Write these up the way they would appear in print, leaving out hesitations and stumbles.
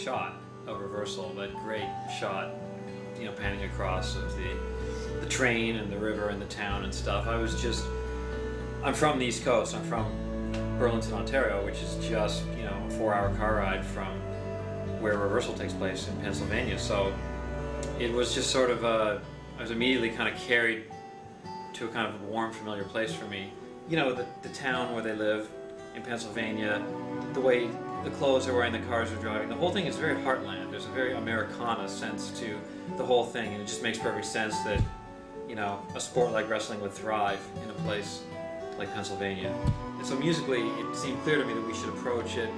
shot of Reversal, that great shot, you know, panning across of the train and the river and the town and stuff. I'm from the East Coast. I'm from Burlington, Ontario, which is just, you know, a 4-hour car ride from where Reversal takes place in Pennsylvania. So it was just sort of I was immediately kind of carried to a kind of warm, familiar place for me. You know, the town where they live in Pennsylvania, the way the clothes they're wearing, the cars they're driving, the whole thing is very heartland. There's a very Americana sense to the whole thing, and it just makes perfect sense that, you know, a sport like wrestling would thrive in a place like Pennsylvania. And so musically, it seemed clear to me that we should approach it,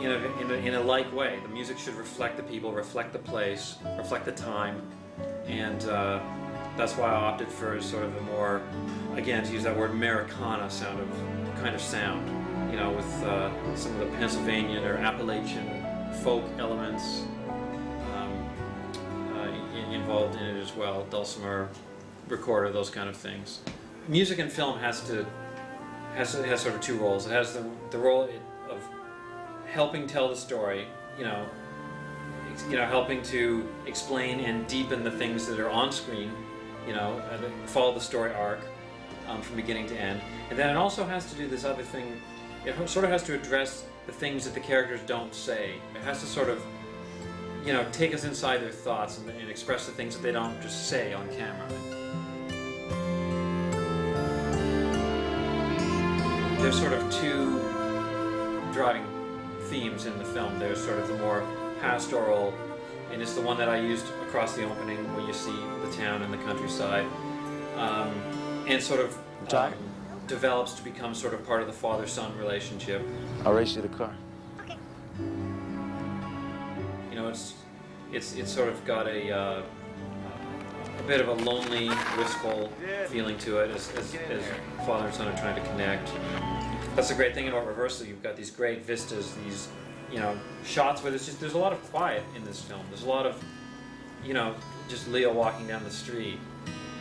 you know, in a like way. The music should reflect the people, reflect the place, reflect the time, and that's why I opted for sort of a more, again, to use that word, Americana kind of sound, you know, with some of the Pennsylvanian or Appalachian folk elements involved in it as well, dulcimer, recorder, those kind of things. Music in film has sort of two roles. It has the role of helping tell the story, you know, helping to explain and deepen the things that are on screen, you know, follow the story arc from beginning to end. And then it also has to do this other thing. It sort of has to address the things that the characters don't say. It has to sort of, you know, take us inside their thoughts and express the things that they don't just say on camera. There's sort of two driving themes in the film. There's sort of the more pastoral, and it's the one that I used across the opening where you see the town and the countryside, and sort of develops to become sort of part of the father-son relationship. I'll race you the car. Okay. You know, it's sort of got a bit of a lonely, wistful feeling to it as father and son are trying to connect. That's the great thing about Reversal. You've got these great vistas, these, you know, shots where there's a lot of quiet in this film. There's a lot of, you know, just Leo walking down the street,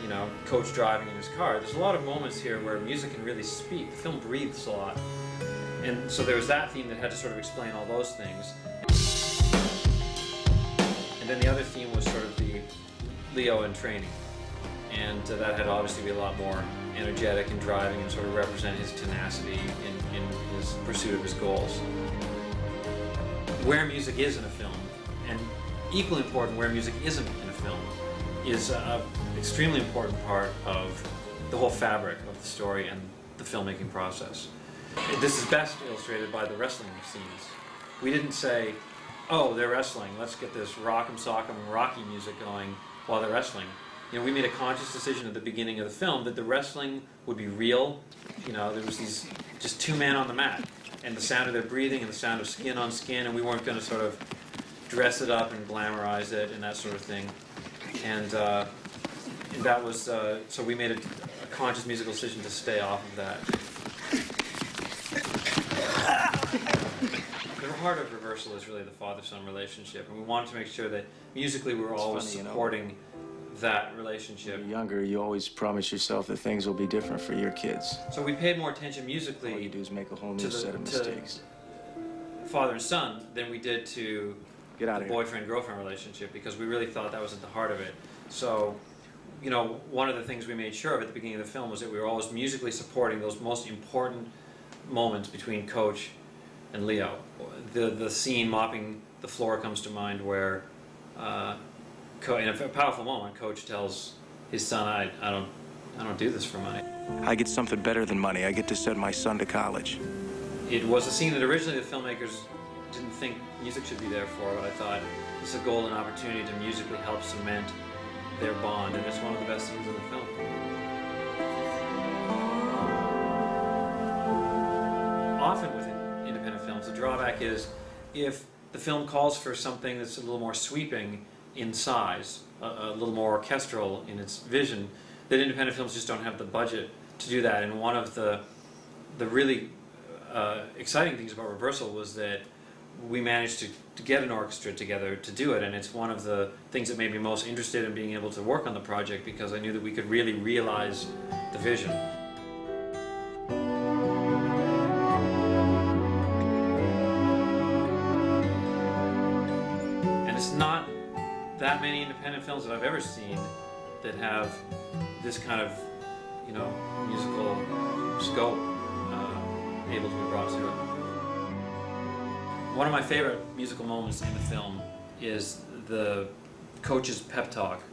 you know, Coach driving in his car. There's a lot of moments here where music can really speak. The film breathes a lot. And so there was that theme that had to sort of explain all those things. And then the other theme was sort of the Leo in training. And that had obviously be a lot more energetic and driving and sort of represent his tenacity in his pursuit of his goals. Where music is in a film, and equally important where music isn't in a film, is an extremely important part of the whole fabric of the story and the filmmaking process. This is best illustrated by the wrestling scenes. We didn't say, oh, they're wrestling, let's get this rock'em sock'em Rocky music going while they're wrestling. You know, we made a conscious decision at the beginning of the film that the wrestling would be real. You know, there was these just two men on the mat, and the sound of their breathing and the sound of skin on skin, and we weren't going to sort of dress it up and glamorize it and that sort of thing. And that was, so we made a conscious musical decision to stay off of that. The heart of Reversal is really the father-son relationship, and we wanted to make sure that musically we were always supporting that relationship. When you're younger, you always promise yourself that things will be different for your kids. So we paid more attention musically. All you do is make a whole new set of mistakes. Father and son than we did to the boyfriend-girlfriend relationship, because we really thought that was at the heart of it. So, you know, one of the things we made sure of at the beginning of the film was that we were always musically supporting those most important moments between Coach and Leo. The scene mopping the floor comes to mind where in a powerful moment, Coach tells his son, I don't do this for money. I get something better than money. I get to send my son to college. It was a scene that originally the filmmakers didn't think music should be there for, but I thought this is a golden opportunity to musically help cement their bond, and it's one of the best scenes in the film. Often with independent films, the drawback is if the film calls for something that's a little more sweeping in size, a little more orchestral in its vision, that independent films just don't have the budget to do that. And one of the really exciting things about Reversal was that we managed to get an orchestra together to do it, and it's one of the things that made me most interested in being able to work on the project, because I knew that we could really realize the vision. independent films that I've ever seen that have this kind of, you know, musical scope able to be brought to it. One of my favorite musical moments in the film is the coach's pep talk.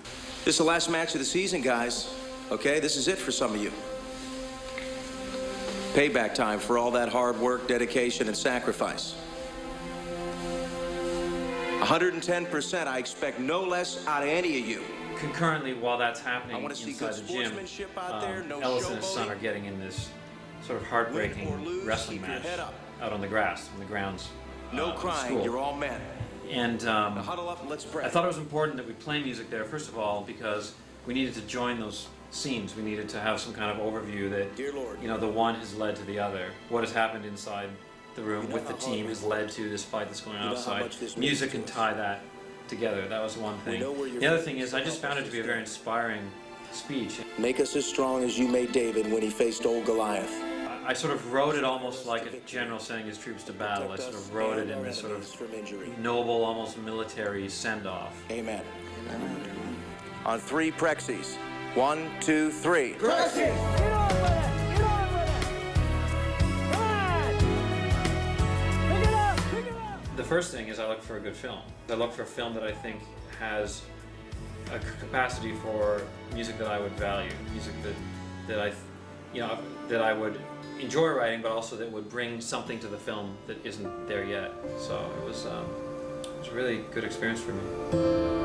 This is the last match of the season, guys. Okay, this is it for some of you. Payback time for all that hard work, dedication, and sacrifice. 110%, I expect no less out of any of you. Concurrently, while that's happening I want to see inside good the gym, sportsmanship out there, no Ellis and his showboating. son are getting in this sort of heartbreaking Win or lose, wrestling keep your match head up. out on the grass, on the grounds. No of the crying, school. you're all men. And Now huddle up and let's pray. I thought it was important that we play music there, first of all, because we needed to join those scenes. We needed to have some kind of overview that, Dear Lord, you know, the one has led to the other. What has happened inside the room You know with the how team hard has we led work. to this fight that's going on You know how outside. much this means Music to can us. tie that together. That was one thing. know where you're The other from, thing is, so I just help found us it to be a to very stand. inspiring speech. make us as strong as you made David when he faced old Goliath. I sort of wrote it almost like a general sending his troops to battle. I sort of wrote it in this sort of from injury. noble, almost military send-off. Amen. On 3 Prexies. 1, 2, 3. Get on with it! Get on with it! Come on! Pick it up! Pick it up! The first thing is I look for a good film. I look for a film that I think has a capacity for music that I would value, music that I, you know, that I would enjoy writing, but also that would bring something to the film that isn't there yet. So it was a really good experience for me.